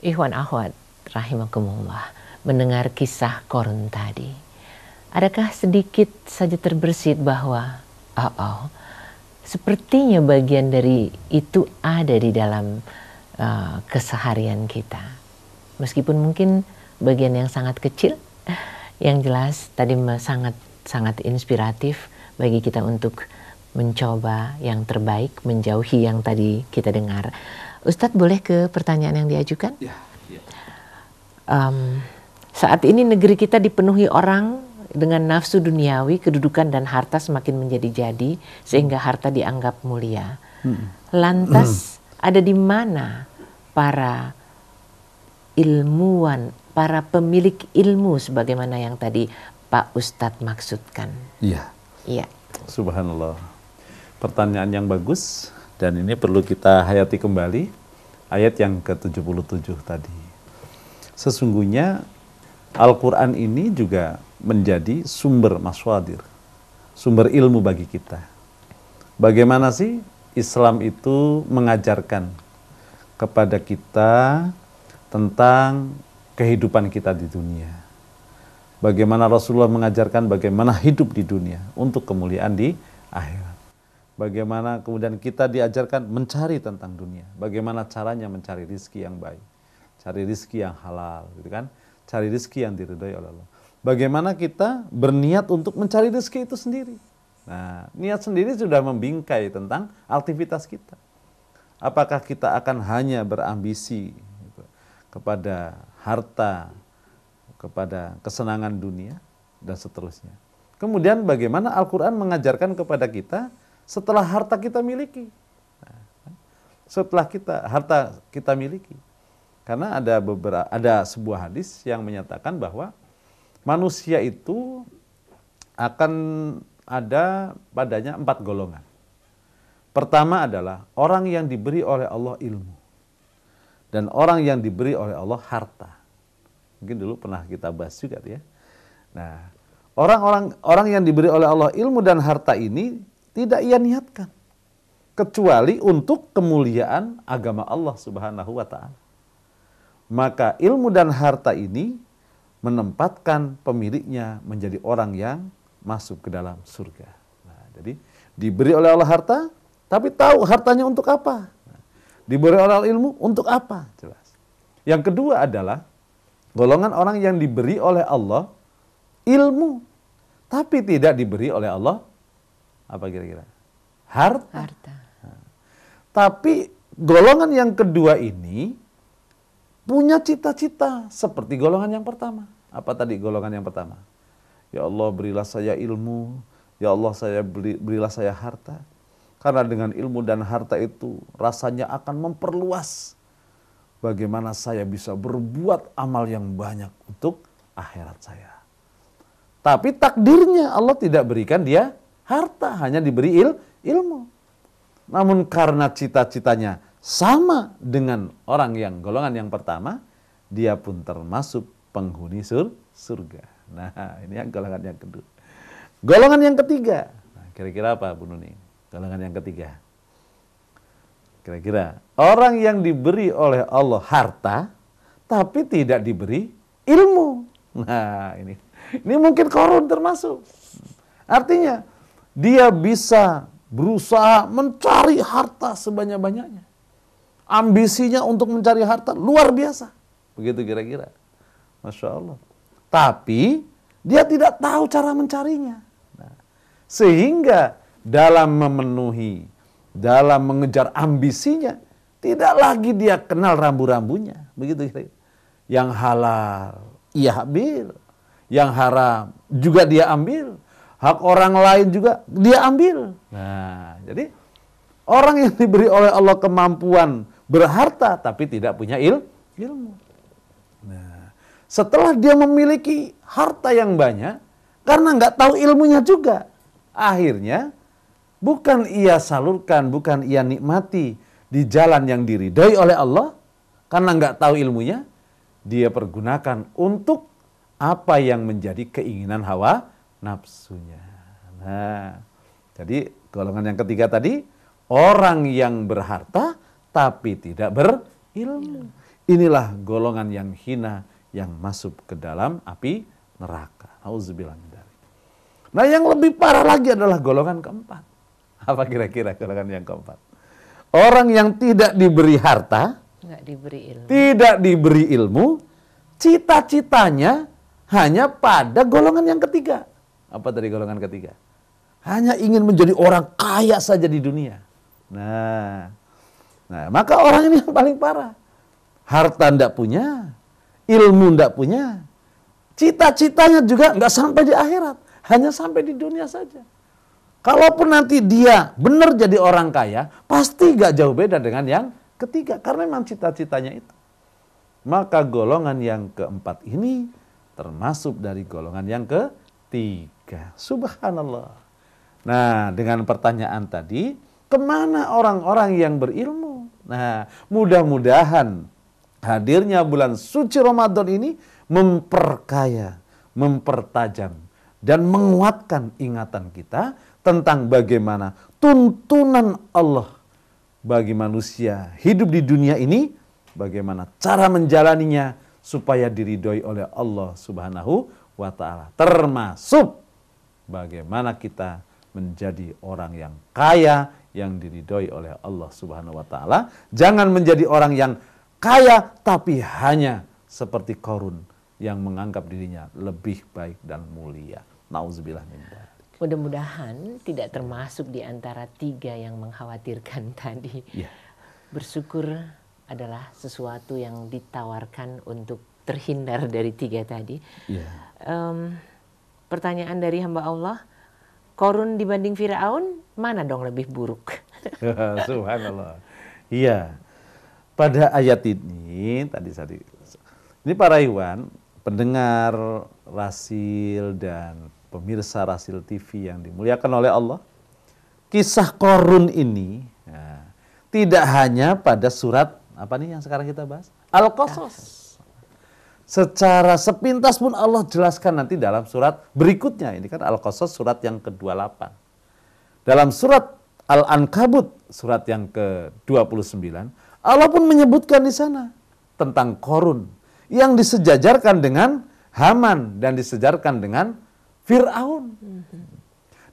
Ikhwan akhwat rahimakumullah, mendengar kisah Qarun tadi, adakah sedikit saja terbersit bahwa sepertinya bagian dari itu ada di dalam keseharian kita, meskipun mungkin bagian yang sangat kecil. Yang jelas tadi sangat inspiratif bagi kita untuk mencoba yang terbaik, menjauhi yang tadi kita dengar. Ustadz, boleh ke pertanyaan yang diajukan? Ya. Saat ini negeri kita dipenuhi orang dengan nafsu duniawi, kedudukan dan harta semakin menjadi-jadi sehingga harta dianggap mulia. Lantas ada di mana para ilmuwan, para pemilik ilmu sebagaimana yang tadi Pak Ustadz maksudkan? Iya. Iya. Subhanallah. Pertanyaan yang bagus, dan ini perlu kita hayati kembali ayat yang ke-77 tadi. Sesungguhnya Al-Quran ini juga menjadi sumber maswadir, sumber ilmu bagi kita. Bagaimana sih Islam itu mengajarkan kepada kita tentang kehidupan kita di dunia. Bagaimana Rasulullah mengajarkan bagaimana hidup di dunia untuk kemuliaan di akhirat. Bagaimana kemudian kita diajarkan mencari tentang dunia. Bagaimana caranya mencari rizki yang baik. Cari rizki yang halal, gitu kan? Cari rizki yang diridhai oleh Allah. Bagaimana kita berniat untuk mencari rizki itu sendiri. Nah, niat sendiri sudah membingkai tentang aktivitas kita. Apakah kita akan hanya berambisi gitu, kepada harta, kepada kesenangan dunia, dan seterusnya. Kemudian bagaimana Al-Quran mengajarkan kepada kita setelah harta kita miliki. Setelah harta kita miliki. Karena ada sebuah hadis yang menyatakan bahwa manusia itu akan ada padanya 4 golongan. Pertama adalah orang yang diberi oleh Allah ilmu. Dan orang yang diberi oleh Allah harta. Mungkin dulu pernah kita bahas juga ya. Nah, orang yang diberi oleh Allah ilmu dan harta ini tidak ia niatkan kecuali untuk kemuliaan agama Allah Subhanahu wa taala. Maka ilmu dan harta ini menempatkan pemiliknya menjadi orang yang masuk ke dalam surga. Nah, jadi diberi oleh Allah harta, tapi tahu hartanya untuk apa. Nah, diberi oleh Allah ilmu untuk apa? Jelas. Yang kedua adalah golongan orang yang diberi oleh Allah ilmu, tapi tidak diberi oleh Allah apa kira-kira? Harta. Nah, tapi golongan yang kedua ini punya cita-cita seperti golongan yang pertama. Apa tadi golongan yang pertama? Ya Allah, berilah saya ilmu. Ya Allah, berilah saya harta. Karena dengan ilmu dan harta itu rasanya akan memperluas bagaimana saya bisa berbuat amal yang banyak untuk akhirat saya. Tapi takdirnya Allah tidak berikan dia harta, hanya diberi ilmu. Namun karena cita-citanya sama dengan orang yang golongan yang pertama, dia pun termasuk penghuni surga. Nah, ini yang golongan yang kedua. Golongan yang ketiga, nah, kira-kira apa Bu Nuni? Golongan yang ketiga. Kira-kira orang yang diberi oleh Allah harta, tapi tidak diberi ilmu. Nah, ini mungkin Qarun termasuk. Artinya dia bisa berusaha mencari harta sebanyak-banyaknya. Ambisinya untuk mencari harta luar biasa. Begitu kira-kira. Masya Allah. Tapi dia tidak tahu cara mencarinya. Nah, sehingga dalam memenuhi, dalam mengejar ambisinya, tidak lagi dia kenal rambu-rambunya. Begitu kira-kira. Yang halal, ia ambil. Yang haram juga dia ambil. Hak orang lain juga dia ambil. Nah, jadi orang yang diberi oleh Allah kemampuan berharta tapi tidak punya ilmu. Nah, setelah dia memiliki harta yang banyak, karena nggak tahu ilmunya juga, akhirnya bukan ia salurkan, bukan ia nikmati di jalan yang diridhai oleh Allah, karena nggak tahu ilmunya, dia pergunakan untuk apa yang menjadi keinginan hawa nafsunya. Nah, Jadi golongan yang ketiga tadi, orang yang berharta tapi tidak berilmu. Inilah golongan yang hina yang masuk ke dalam api neraka. Auzubillah min dzalik. Nah, yang lebih parah lagi adalah golongan keempat. Apa kira-kira golongan yang keempat? Orang yang tidak diberi harta, tidak diberi ilmu, cita-citanya hanya pada golongan yang ketiga. Apa tadi golongan ketiga? Hanya ingin menjadi orang kaya saja di dunia. Nah, maka orang ini yang paling parah. Harta ndak punya, ilmu ndak punya, cita-citanya juga nggak sampai di akhirat, hanya sampai di dunia saja. Kalaupun nanti dia benar jadi orang kaya, pasti nggak jauh beda dengan yang ketiga, karena memang cita-citanya itu. Maka golongan yang keempat ini termasuk dari golongan yang ketiga. Subhanallah. Nah, dengan pertanyaan tadi, kemana orang-orang yang berilmu? Nah, mudah-mudahan hadirnya bulan suci Ramadan ini memperkaya, mempertajam, dan menguatkan ingatan kita tentang bagaimana tuntunan Allah bagi manusia hidup di dunia ini, bagaimana cara menjalaninya supaya diridhoi oleh Allah Subhanahu wa Ta'ala. Termasuk bagaimana kita menjadi orang yang kaya, yang diridhoi oleh Allah Subhanahu wa Ta'ala. Jangan menjadi orang yang kaya tapi hanya seperti Qarun yang menganggap dirinya lebih baik dan mulia. Nauzubillah min dzalik. Mudah-mudahan tidak termasuk di antara tiga yang mengkhawatirkan tadi. Yeah. Bersyukur adalah sesuatu yang ditawarkan untuk terhindar dari tiga tadi. Yeah. Pertanyaan dari hamba Allah, Qarun dibanding Firaun, mana dong lebih buruk? Subhanallah. Iya. Pada ayat ini ini para ikhwan, pendengar Rasil dan pemirsa Rasil TV yang dimuliakan oleh Allah, kisah Qarun ini tidak hanya pada surat apa nih yang sekarang kita bahas, Al-Qasas. Secara sepintas pun Allah jelaskan nanti dalam surat berikutnya. Ini kan Al-Qasas surat yang ke-28. Dalam surat Al-Ankabut surat yang ke-29, Allah pun menyebutkan di sana tentang Qarun yang disejajarkan dengan Haman dan disejajarkan dengan Fir'aun.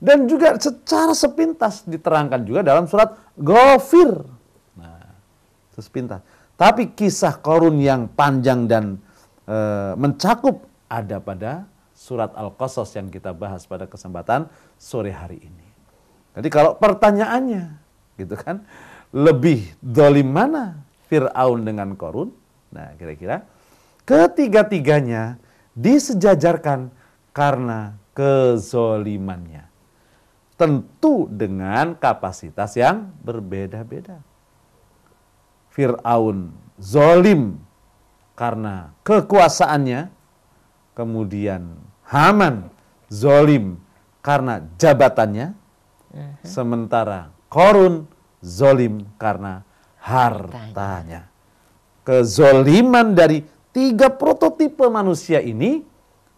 Dan juga secara sepintas diterangkan juga dalam surat Ghafir. Nah, itu sepintas. Tapi kisah Qarun yang panjang dan mencakup ada pada surat Al-Qasas yang kita bahas pada kesempatan sore hari ini. Jadi kalau pertanyaannya gitu kan, lebih zalim mana Fir'aun dengan Qarun? Nah, kira-kira ketiga-tiganya disejajarkan karena kezolimannya. Tentu dengan kapasitas yang berbeda-beda. Fir'aun zolim karena kekuasaannya, kemudian Haman zolim karena jabatannya, sementara Qarun zolim karena hartanya. Kezoliman dari tiga prototipe manusia ini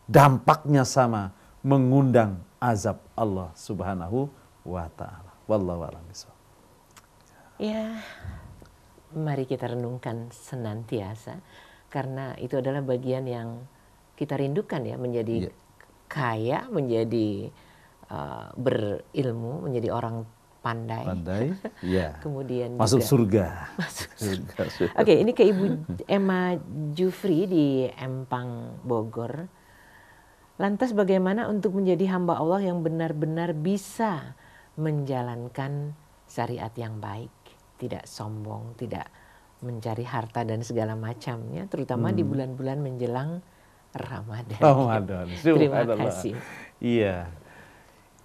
dampaknya sama, mengundang azab Allah Subhanahu wa Ta'ala. Wallahu a'lam bishawab. Ya, mari kita renungkan senantiasa, karena itu adalah bagian yang kita rindukan ya, menjadi kaya, menjadi berilmu, menjadi orang pandai. Ya. Kemudian masuk juga surga. Oke, ini ke Ibu Emma Jufri di Empang, Bogor. Lantas bagaimana untuk menjadi hamba Allah yang benar-benar bisa menjalankan syariat yang baik, tidak sombong, tidak mencari harta dan segala macamnya, terutama di bulan-bulan menjelang Ramadan. Terima kasih. Iya.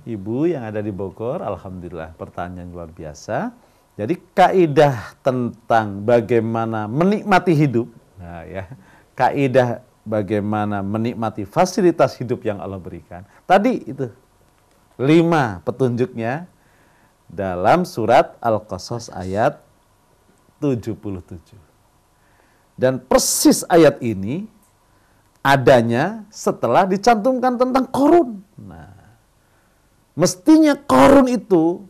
Ibu yang ada di Bogor, alhamdulillah, pertanyaan luar biasa. Jadi kaidah tentang bagaimana menikmati hidup, nah ya, kaidah bagaimana menikmati fasilitas hidup yang Allah berikan. Tadi itu 5 petunjuknya dalam surat Al-Qasas ayat 77. Dan persis ayat ini adanya setelah dicantumkan tentang Qarun. Nah, Mestinya Qarun itu,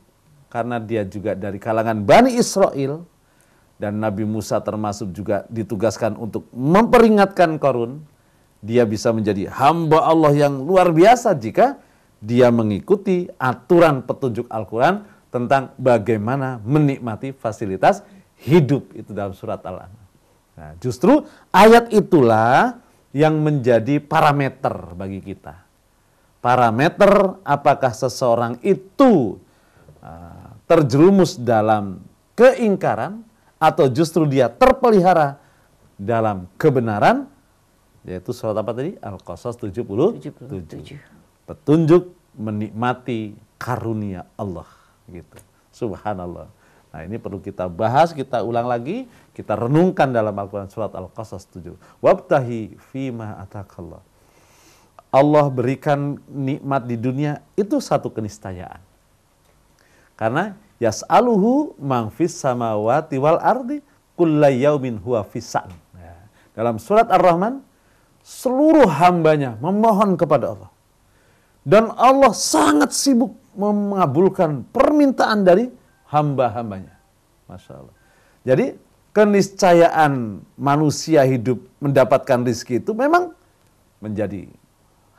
karena dia juga dari kalangan Bani Israel, dan Nabi Musa termasuk juga ditugaskan untuk memperingatkan Qarun, dia bisa menjadi hamba Allah yang luar biasa jika dia mengikuti aturan petunjuk Al-Quran tentang bagaimana menikmati fasilitas hidup itu dalam surat Al-An'am. Nah, justru ayat itulah yang menjadi parameter bagi kita. Parameter apakah seseorang itu terjerumus dalam keingkaran atau justru dia terpelihara dalam kebenaran, yaitu surat apa tadi? Al-Qasas 77. Petunjuk menikmati karunia Allah gitu. Subhanallah. Nah, ini perlu kita bahas, kita ulang lagi, kita renungkan dalam Al-Quran surat Al-Qasas 7. Wabtahi fima atakallah. Allah berikan nikmat di dunia itu satu keniscayaan. Karena yas'aluhu man fis samawati wal ardi kullayaumin huwa fisan. Nah, dalam surat Ar-Rahman, seluruh hambanya memohon kepada Allah. Dan Allah sangat sibuk mengabulkan permintaan dari hamba-hambanya. Masya Allah. Jadi keniscayaan manusia hidup mendapatkan rezeki itu memang menjadi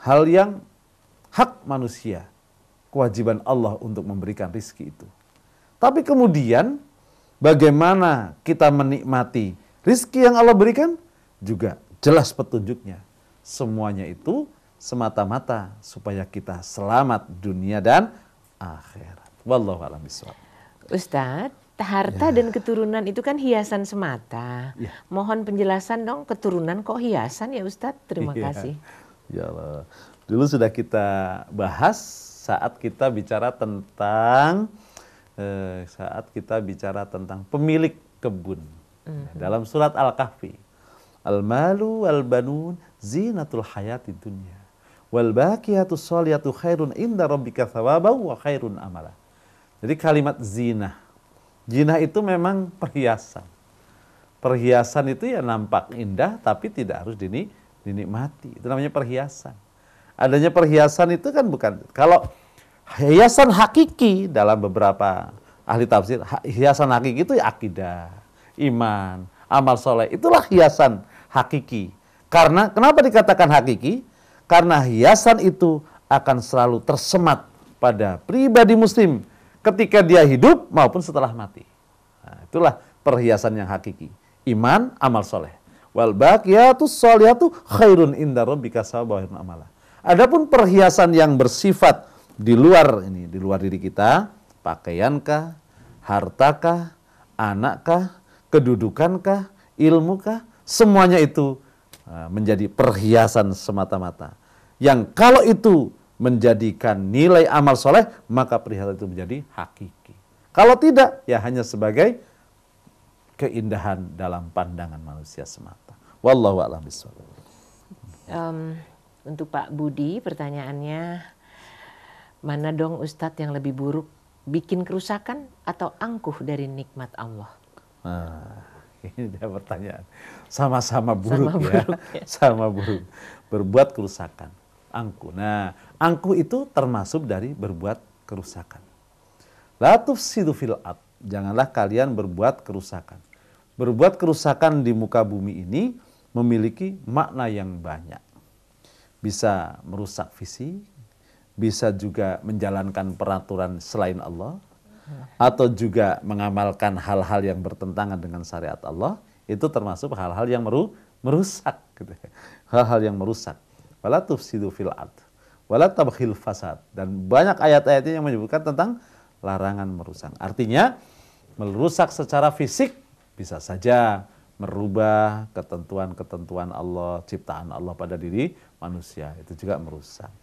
hal yang hak manusia. Kewajiban Allah untuk memberikan rezeki itu. Tapi kemudian bagaimana kita menikmati rezeki yang Allah berikan juga jelas petunjuknya. Semuanya itu semata-mata supaya kita selamat dunia dan akhirat. Wallahu a'lam bishawab. Ustadz, harta dan keturunan itu kan hiasan semata. Mohon penjelasan dong, keturunan kok hiasan ya Ustadz? Terima kasih. Ya Allah. Dulu sudah kita bahas saat kita bicara tentang pemilik kebun. Dalam surat Al-Kahfi. Al-malu wal-banun zinatul hayati dunya. Wal baqiyatus sholihatu khairun inda rabbika thawaban wa khairun amala. Jadi kalimat zina. Zina itu memang perhiasan. Perhiasan itu ya nampak indah tapi tidak harus dinikmati. Itu namanya perhiasan. Adanya perhiasan itu kan bukan, kalau hiasan hakiki dalam beberapa ahli tafsir, hiasan hakiki itu ya akidah, iman, amal soleh. Itulah hiasan hakiki. Karena kenapa dikatakan hakiki? Karena hiasan itu akan selalu tersemat pada pribadi muslim ketika dia hidup maupun setelah mati. Nah, itulah perhiasan yang hakiki. Iman, amal soleh. Wal baqiyatus sholihatu khairun inda rabbika thawaban wa amala. Adapun perhiasan yang bersifat di luar diri kita, pakaiankah, hartakah, anakkah, kedudukankah, ilmukah, semuanya itu menjadi perhiasan semata-mata. Yang kalau itu menjadikan nilai amal soleh, maka perhiasan itu menjadi hakiki. Kalau tidak, ya hanya sebagai keindahan dalam pandangan manusia semata. Wallahu a'lam bishawab. Untuk Pak Budi, pertanyaannya, mana dong Ustadz yang lebih buruk, bikin kerusakan atau angkuh dari nikmat Allah? Nah, ini dia pertanyaan. Sama-sama buruk, ya. Sama buruk. Berbuat kerusakan. Angkuh. Nah, angkuh itu termasuk dari berbuat kerusakan. La tufsidu fil ard. Janganlah kalian berbuat kerusakan. Berbuat kerusakan di muka bumi ini memiliki makna yang banyak. Bisa merusak fisik, bisa juga menjalankan peraturan selain Allah, atau juga mengamalkan hal-hal yang bertentangan dengan syariat Allah. Itu termasuk hal-hal yang merusak. Gitu. Hal-hal yang merusak. Wala tufsidu fil ard, wala tabghil fasad. Dan banyak ayat-ayatnya yang menyebutkan tentang larangan merusak. Artinya, merusak secara fisik bisa saja merubah ketentuan-ketentuan Allah, ciptaan Allah pada diri manusia. Itu juga merusak.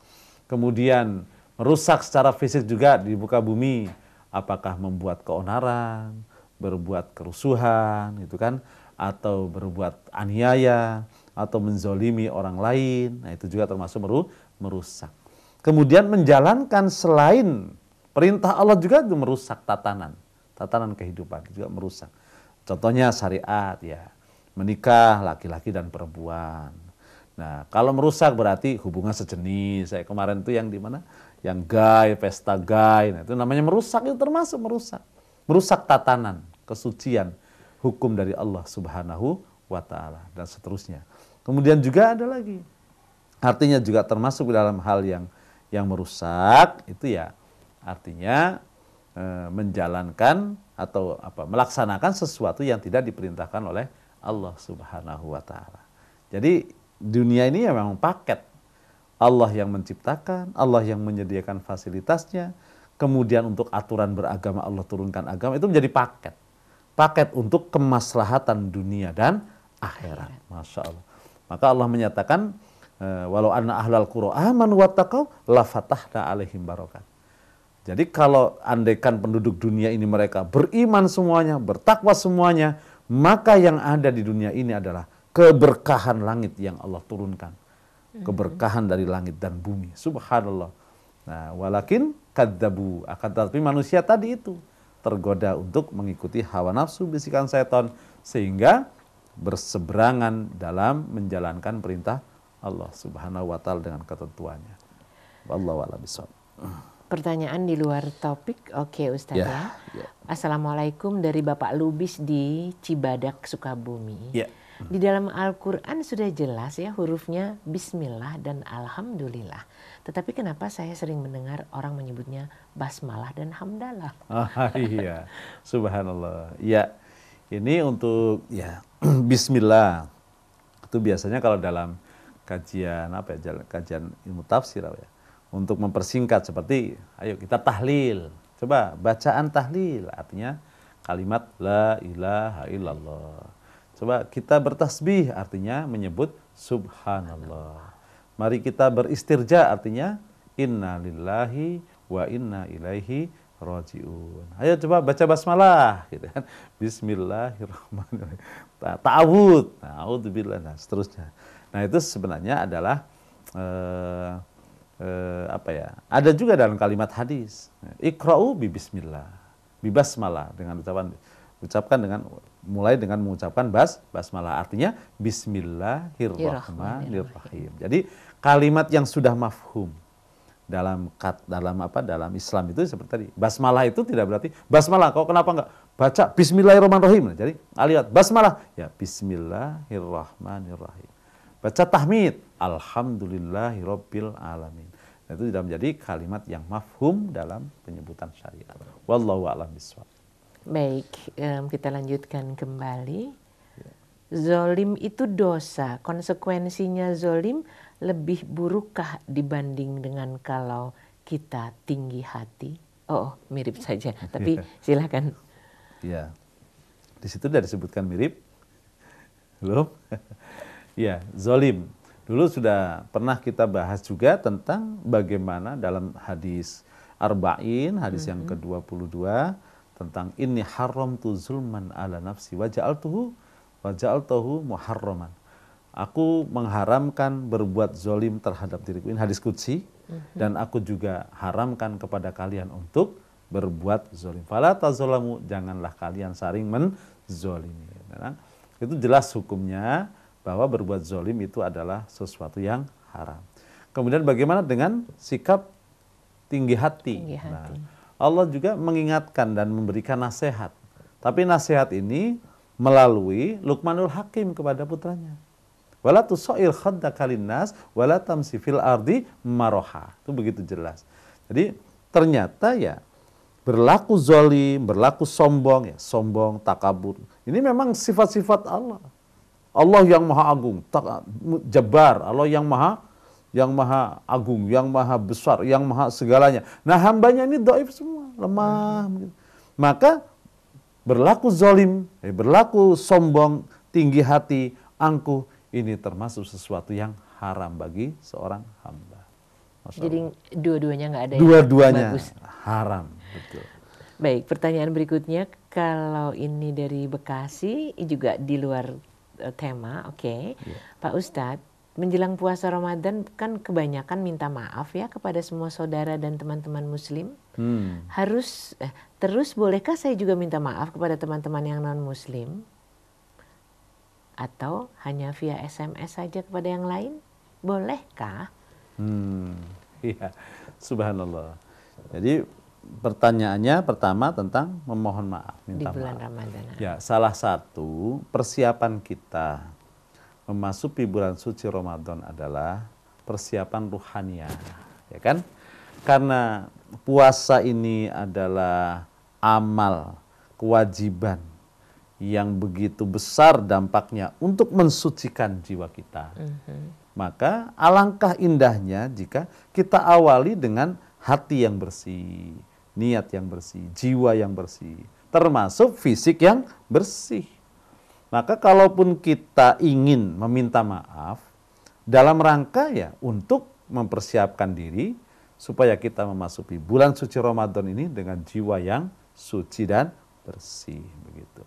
Kemudian, merusak secara fisik juga di muka bumi. Apakah membuat keonaran, berbuat kerusuhan, gitu kan, atau berbuat aniaya, atau menzolimi orang lain. Nah, itu juga termasuk merusak. Kemudian menjalankan selain perintah Allah juga itu merusak tatanan kehidupan, juga merusak. Contohnya syariat, ya, menikah laki-laki dan perempuan. Nah, kalau merusak berarti hubungan sejenis. Saya kemarin itu yang di mana? yang gay, pesta gay, nah, itu namanya merusak, itu termasuk merusak tatanan, kesucian, hukum dari Allah Subhanahu wa Ta'ala, dan seterusnya. Kemudian juga ada lagi, artinya juga termasuk dalam hal yang merusak, itu ya artinya menjalankan atau melaksanakan sesuatu yang tidak diperintahkan oleh Allah Subhanahu wa Ta'ala. Jadi dunia ini ya memang paket. Allah yang menciptakan, Allah yang menyediakan fasilitasnya, kemudian untuk aturan beragama Allah turunkan agama, itu menjadi paket. Paket untuk kemaslahatan dunia dan akhirat. Masya Allah. Maka Allah menyatakan, walau anna ahlal qura amanu wattaqau la fatahna alaihim barakat. Jadi kalau andaikan penduduk dunia ini mereka beriman semuanya, bertakwa semuanya, maka yang ada di dunia ini adalah keberkahan langit yang Allah turunkan. Keberkahan dari langit dan bumi. Subhanallah. Nah, walakin kadzabu, akan tetapi manusia tadi itu tergoda untuk mengikuti hawa nafsu, bisikan setan, sehingga berseberangan dalam menjalankan perintah Allah Subhanahu wa Ta'ala dengan ketentuannya. Wallahu a'lam bishawab. Pertanyaan di luar topik, oke Ustadz ya. Assalamualaikum dari Bapak Lubis di Cibadak, Sukabumi. Di dalam Al-Quran sudah jelas ya hurufnya Bismillah dan Alhamdulillah. Tetapi kenapa saya sering mendengar orang menyebutnya Basmalah dan Hamdalah? Iya, subhanallah. Ya, ini untuk ya Bismillah. Itu biasanya kalau dalam kajian kajian ilmu tafsir ya. Untuk mempersingkat seperti, ayo kita tahlil. Coba bacaan tahlil, artinya kalimat la ilaha illallah. Coba kita bertasbih, artinya menyebut subhanallah. Mari kita beristirja, artinya inna lillahi wa inna ilaihi raji'un. Ayo coba baca basmalah, gitu kan. Bismillahirrahmanirrahim. Ta'awud, a'udzubillah, nah seterusnya. Nah itu sebenarnya adalah ada juga dalam kalimat hadis, iqra'u bi bismillah, bi basmalah, dengan ucapkan dengan mulai dengan mengucapkan basmalah, artinya bismillahirrahmanirrahim. Jadi kalimat yang sudah mafhum dalam Islam itu seperti tadi. Basmalah itu tidak berarti basmalah, kau kenapa enggak baca bismillahirrahmanirrahim? Jadi lihat basmalah ya bismillahirrahmanirrahim. Baca tahmid, alhamdulillahirabbil alamin. Nah, itu sudah menjadi kalimat yang mafhum dalam penyebutan syariat. Wallahu a'lam bishawab. Baik, kita lanjutkan kembali. Zolim itu dosa. Konsekuensinya zolim lebih burukkah dibanding dengan kalau kita tinggi hati? Oh, mirip saja. Tapi silakan. Ya, di situ sudah disebutkan mirip. Belum? Ya, zolim. Dulu sudah pernah kita bahas juga tentang bagaimana dalam hadis Arba'in, hadis yang ke-22, tentang ini haramtu zulman ala nafsi wa ja'altuhu muharraman. Aku mengharamkan berbuat zolim terhadap diriku. Ini hadis qudsi. Dan aku juga haramkan kepada kalian untuk berbuat zolim. Fala tazolamu, janganlah kalian saling menzolimi. Nah, itu jelas hukumnya, bahwa berbuat zolim itu adalah sesuatu yang haram. Kemudian bagaimana dengan sikap tinggi hati? Nah, Allah juga mengingatkan dan memberikan nasihat. Tapi nasihat ini melalui Luqmanul Hakim kepada putranya. Wala tusair khaddaka linnas wala tamsi fil ardi maroha. Itu begitu jelas. Jadi ternyata ya berlaku zolim, berlaku sombong, ya sombong, takabur. Ini memang sifat-sifat Allah. Allah yang maha agung, Jabbar, Allah yang maha agung, yang maha besar, yang maha segalanya. Nah hambanya ini dhaif semua, lemah. Maka berlaku zalim, berlaku sombong, tinggi hati, angkuh, ini termasuk sesuatu yang haram bagi seorang hamba. Jadi dua-duanya nggak ada dua-duanya haram, betul. Baik, pertanyaan berikutnya, kalau ini dari Bekasi, juga di luar tema, oke. Pak Ustadz, menjelang puasa Ramadan kan kebanyakan minta maaf ya kepada semua saudara dan teman-teman muslim. Terus bolehkah saya juga minta maaf kepada teman-teman yang non muslim? Atau hanya via SMS saja kepada yang lain? Bolehkah? Iya, subhanallah. Jadi pertanyaannya pertama tentang memohon maaf, di minta bulan maaf. Ramadan. Ya, salah satu persiapan kita memasuki bulan suci Ramadan adalah persiapan ruhaniah, ya kan? Karena puasa ini adalah amal, kewajiban yang begitu besar dampaknya untuk mensucikan jiwa kita. Maka alangkah indahnya jika kita awali dengan hati yang bersih, niat yang bersih, jiwa yang bersih, termasuk fisik yang bersih. Maka kalaupun kita ingin meminta maaf, dalam rangka ya untuk mempersiapkan diri supaya kita memasuki bulan suci Ramadan ini dengan jiwa yang suci dan bersih, begitu.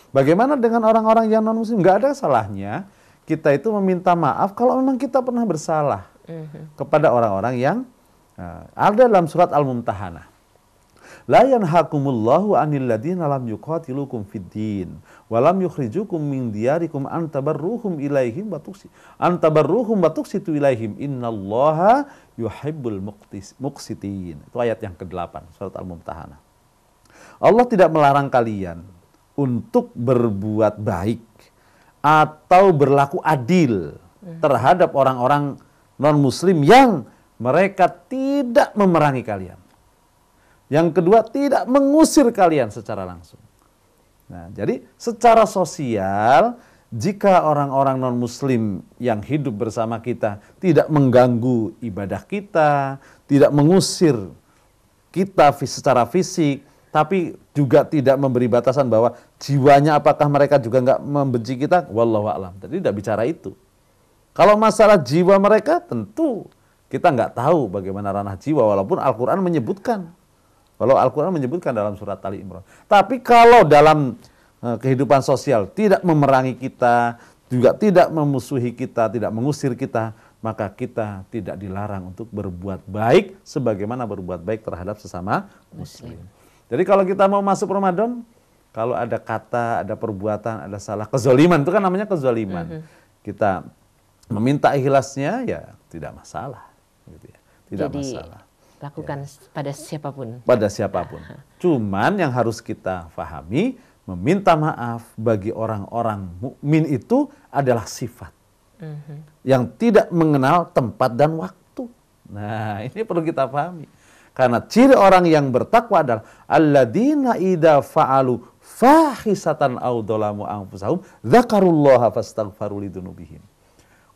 Bagaimana dengan orang-orang yang non-muslim? Nggak ada salahnya kita itu meminta maaf kalau memang kita pernah bersalah kepada orang-orang yang ada dalam surat Al-Mumtahanah. La yanhakumullahu 'anil ladzina lam yuqatilukum fid din wa lam yukhrijukum min diyarikum an tabarruhum ilaihim wa tuqsitu ilaihim innallaha yuhibbul muqsitin. Itu ayat yang ke-8 surat Al-Mumtahanah. Allah tidak melarang kalian untuk berbuat baik atau berlaku adil terhadap orang-orang non-muslim yang mereka tidak memerangi kalian. Yang kedua, tidak mengusir kalian secara langsung. Nah, jadi secara sosial, jika orang-orang non-muslim yang hidup bersama kita tidak mengganggu ibadah kita, tidak mengusir kita secara fisik, tapi juga tidak memberi batasan bahwa jiwanya apakah mereka juga nggak membenci kita, wallahu a'lam. Jadi tidak bicara itu. Kalau masalah jiwa mereka tentu kita nggak tahu bagaimana ranah jiwa, walaupun Al-Quran menyebutkan. Walau Al-Quran menyebutkan dalam surat Ali Imran. Tapi kalau dalam kehidupan sosial tidak memerangi kita, juga tidak memusuhi kita, tidak mengusir kita, maka kita tidak dilarang untuk berbuat baik sebagaimana berbuat baik terhadap sesama muslim. Jadi kalau kita mau masuk Ramadan, kalau ada kata, ada perbuatan, ada salah, kezaliman, itu kan namanya kezaliman. Kita meminta ikhlasnya, ya tidak masalah. Gitu ya. Tidak Jadi, masalah. Lakukan pada siapapun. Pada siapapun. Cuman yang harus kita pahami, meminta maaf bagi orang-orang mukmin itu adalah sifat. Yang tidak mengenal tempat dan waktu. Nah, ini perlu kita pahami. Karena ciri orang yang bertakwa adalah alladzina idza fa'alu fahisatan aw dzalamu anfusahum dzakarullaha fastaghfaru lidzunubihim.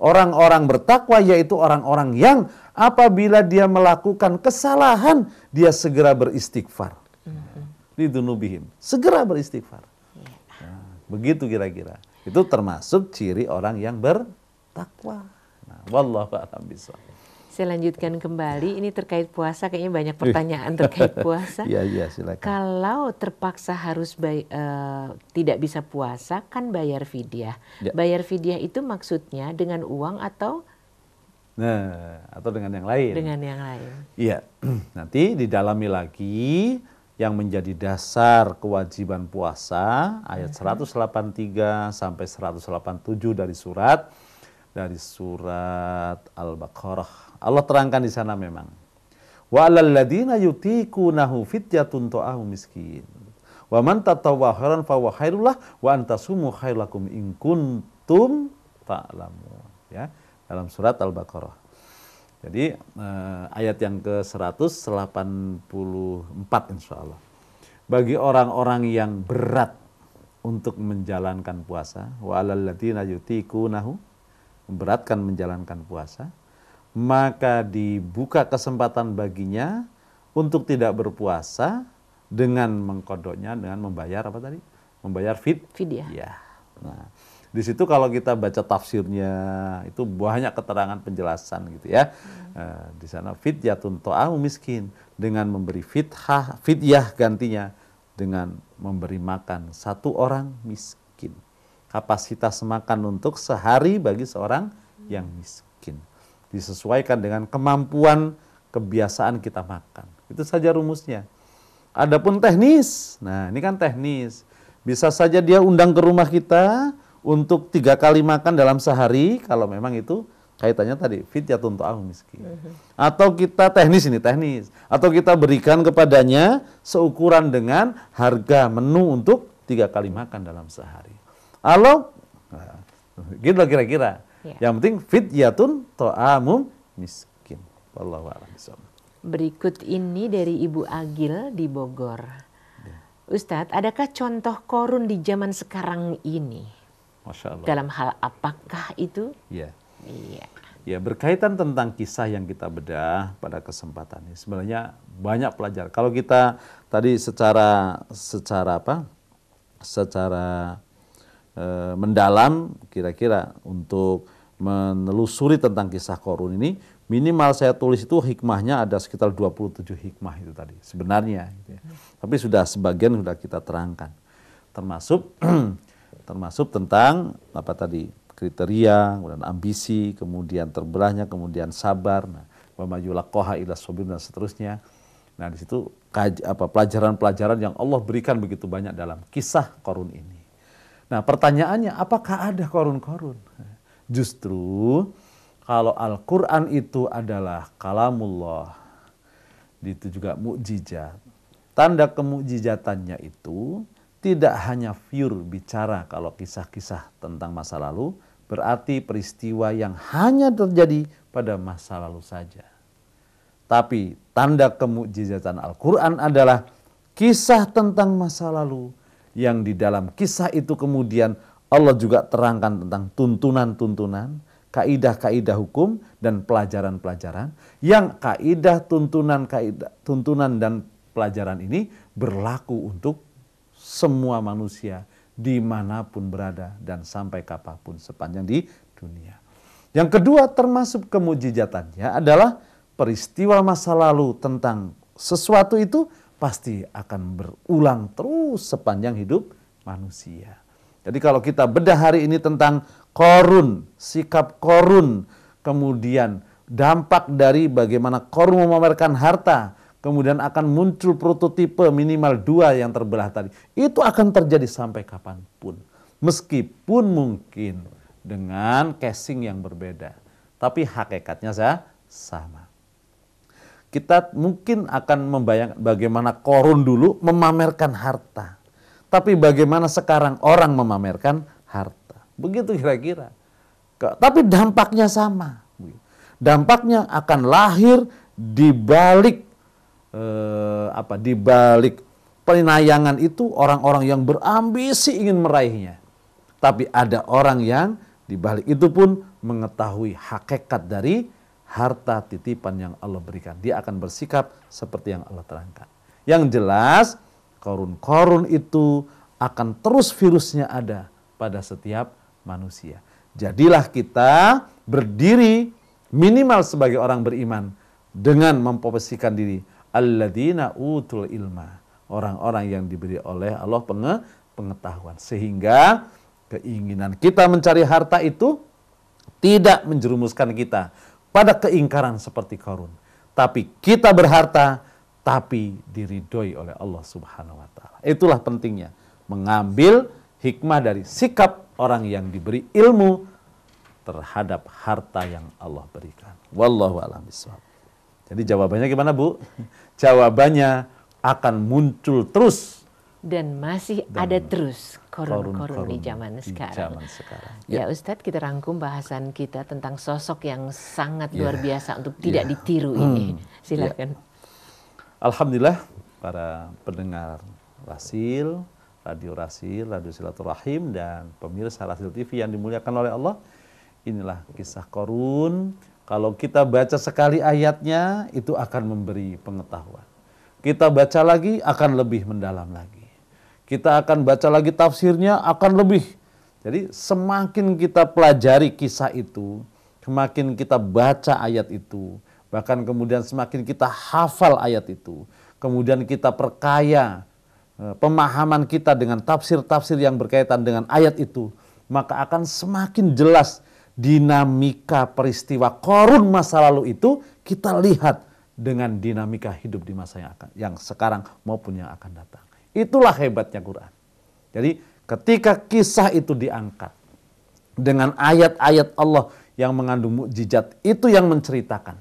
Orang-orang bertakwa yaitu orang-orang yang apabila dia melakukan kesalahan dia segera beristighfar. Lidzunubihim, segera beristighfar. Nah, begitu kira-kira. Itu termasuk ciri orang yang bertakwa. Nah, wallahu a'lam bishawab. Saya lanjutkan kembali, ini terkait puasa, kayaknya banyak pertanyaan terkait puasa. Iya, silakan. Kalau terpaksa harus tidak bisa puasa, kan bayar fidyah. Ya. Bayar fidyah itu maksudnya dengan uang atau? Nah, atau dengan yang lain. Dengan yang lain. Iya, nanti didalami lagi yang menjadi dasar kewajiban puasa, ayat 183 sampai 187 dari surat Al-Baqarah. Allah terangkan di sana memang. Wa 'alal ladzina yutiqunahu fidyatun ta'amu miskin. Wa man tatawwa khairan fa huwa khairul lah wa antasumu khairul lakum in kuntum ta'lamun. Ya, dalam surat Al-Baqarah. Jadi ayat yang ke-184 insyaallah. Bagi orang-orang yang berat untuk menjalankan puasa, wa 'alal ladzina yutiqunahu, memberatkan menjalankan puasa, maka dibuka kesempatan baginya untuk tidak berpuasa dengan mengkodoknya dengan membayar apa tadi? Membayar fidyah. Ya. Nah, di situ kalau kita baca tafsirnya itu banyak keterangan penjelasan gitu ya. Di sana fidyatun ta'amu miskin, dengan memberi fidyah gantinya dengan memberi makan satu orang miskin. Kapasitas makan untuk sehari bagi seorang yang miskin. Disesuaikan dengan kemampuan kebiasaan kita makan. Itu saja rumusnya. Adapun teknis, nah ini kan teknis. Bisa saja dia undang ke rumah kita untuk 3 kali makan dalam sehari, kalau memang itu kaitannya tadi fityatun ta'amum miskin. Atau kita teknis, atau kita berikan kepadanya seukuran dengan harga menu untuk 3 kali makan dalam sehari. Kalau gitu kira-kira. Ya. Yang penting fityatun ta'amum miskin. Wallahu a'lam bishawab. Berikut ini dari Ibu Agil di Bogor. Ya. Ustadz, adakah contoh korun di zaman sekarang ini? Masya Allah. Dalam hal apakah itu? Iya. Iya. Ya, berkaitan tentang kisah yang kita bedah pada kesempatan ini. Sebenarnya banyak pelajaran. Kalau kita tadi secara mendalam, kira-kira untuk menelusuri tentang kisah korun ini, minimal saya tulis itu hikmahnya ada sekitar 27 hikmah itu tadi sebenarnya. Gitu ya. Tapi sebagian sudah kita terangkan. Termasuk tentang apa tadi, kriteria, kemudian ambisi, kemudian terbelahnya, kemudian sabar, wa ma yulaqaha illa sabir dan seterusnya. Nah, di situ pelajaran-pelajaran yang Allah berikan begitu banyak dalam kisah korun ini. Nah, pertanyaannya, apakah ada korun-korun? Justru kalau Al-Quran itu adalah kalamullah, itu juga mukjizat. Tanda kemukjizatannya itu tidak hanya pure bicara kalau kisah-kisah tentang masa lalu, berarti peristiwa yang hanya terjadi pada masa lalu saja. Tapi tanda kemukjizatan Al-Quran adalah kisah tentang masa lalu, yang di dalam kisah itu kemudian Allah juga terangkan tentang tuntunan-tuntunan, kaidah-kaidah hukum, dan pelajaran-pelajaran, yang tuntunan dan pelajaran ini berlaku untuk semua manusia dimanapun berada dan sampai kapanpun sepanjang di dunia. Yang kedua termasuk kemujizatannya adalah peristiwa masa lalu tentang sesuatu itu pasti akan berulang terus sepanjang hidup manusia. Jadi kalau kita bedah hari ini tentang korun, sikap korun, kemudian dampak dari bagaimana korun memamerkan harta, kemudian akan muncul prototipe minimal 2 yang terbelah tadi. Itu akan terjadi sampai kapanpun. Meskipun mungkin dengan casing yang berbeda. Tapi hakikatnya sama. Kita mungkin akan membayangkan bagaimana korun dulu memamerkan harta. Tapi bagaimana sekarang orang memamerkan harta. Begitu kira-kira. Tapi dampaknya sama. Dampaknya akan lahir di balik penayangan itu orang-orang yang berambisi ingin meraihnya. Tapi ada orang yang di balik itu pun mengetahui hakikat dari harta titipan yang Allah berikan. Dia akan bersikap seperti yang Allah terangkan. Yang jelas, korun-korun itu akan terus virusnya ada pada setiap manusia. Jadilah kita berdiri minimal sebagai orang beriman dengan memposisikan diri alladzina utul ilma, orang-orang yang diberi oleh Allah pengetahuan, sehingga keinginan kita mencari harta itu tidak menjerumuskan kita pada keingkaran seperti korun, tapi kita berharta tapi diridhoi oleh Allah Subhanahu wa taala. Itulah pentingnya mengambil hikmah dari sikap orang yang diberi ilmu terhadap harta yang Allah berikan. Wallahu a'lam bishawab. Jadi jawabannya gimana, Bu? Jawabannya akan muncul terus dan masih ada terus korun-korun di zaman sekarang. Ya Ustadz, kita rangkum bahasan kita tentang sosok yang sangat luar biasa untuk tidak ditiru ini. Silakan. Alhamdulillah para pendengar Radio Silaturahim dan pemirsa Rasil TV yang dimuliakan oleh Allah. Inilah kisah korun. Kalau kita baca sekali ayatnya, itu akan memberi pengetahuan. Kita baca lagi, akan lebih mendalam lagi. Kita akan baca lagi tafsirnya, akan lebih. Jadi semakin kita pelajari kisah itu, semakin kita baca ayat itu, bahkan kemudian semakin kita hafal ayat itu, kemudian kita perkaya pemahaman kita dengan tafsir-tafsir yang berkaitan dengan ayat itu, maka akan semakin jelas dinamika peristiwa korun masa lalu itu kita lihat dengan dinamika hidup di masa yang sekarang maupun yang akan datang. Itulah hebatnya Quran. Jadi ketika kisah itu diangkat dengan ayat-ayat Allah yang mengandung mukjizat itu yang menceritakan.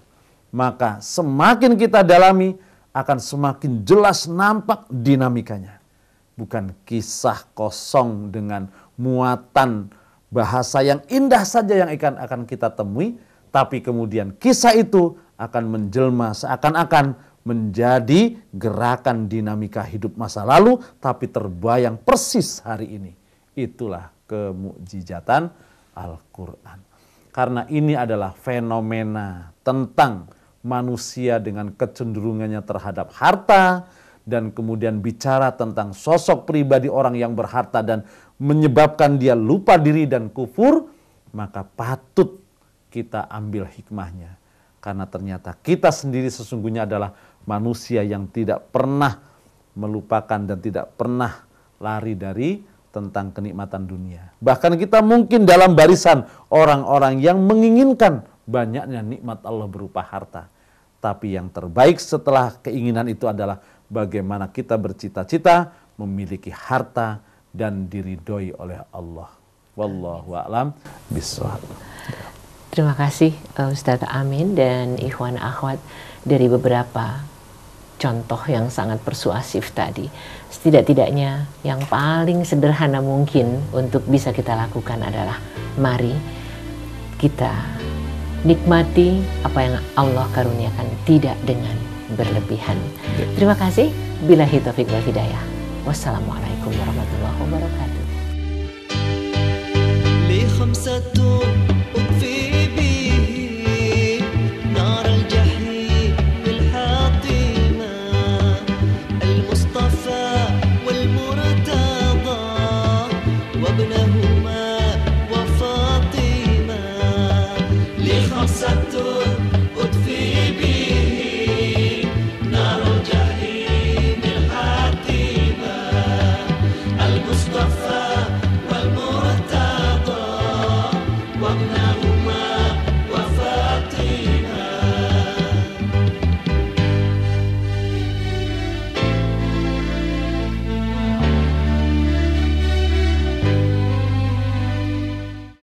Maka semakin kita dalami akan semakin jelas nampak dinamikanya. Bukan kisah kosong dengan muatan bahasa yang indah saja yang akan kita temui, tapi kemudian kisah itu akan menjelma seakan-akan menjadi gerakan dinamika hidup masa lalu, tapi terbayang persis hari ini. Itulah kemukjizatan Al-Quran. Karena ini adalah fenomena tentang manusia dengan kecenderungannya terhadap harta, dan kemudian bicara tentang sosok pribadi orang yang berharta dan menyebabkan dia lupa diri dan kufur, maka patut kita ambil hikmahnya. Karena ternyata kita sendiri sesungguhnya adalah manusia yang tidak pernah melupakan dan tidak pernah lari dari tentang kenikmatan dunia. Bahkan kita mungkin dalam barisan orang-orang yang menginginkan banyaknya nikmat Allah berupa harta. Tapi yang terbaik setelah keinginan itu adalah bagaimana kita bercita-cita memiliki harta dan diridhoi oleh Allah. Wallahu a'lam bishawab. Terima kasih Ustadz Amin dan ikhwan akhwat dari beberapa contoh yang sangat persuasif tadi. Setidak-tidaknya yang paling sederhana mungkin untuk bisa kita lakukan adalah mari kita nikmati apa yang Allah karuniakan tidak dengan berlebihan. Terima kasih. Billahi taufiq wal hidayah. Wassalamualaikum warahmatullahi wabarakatuh.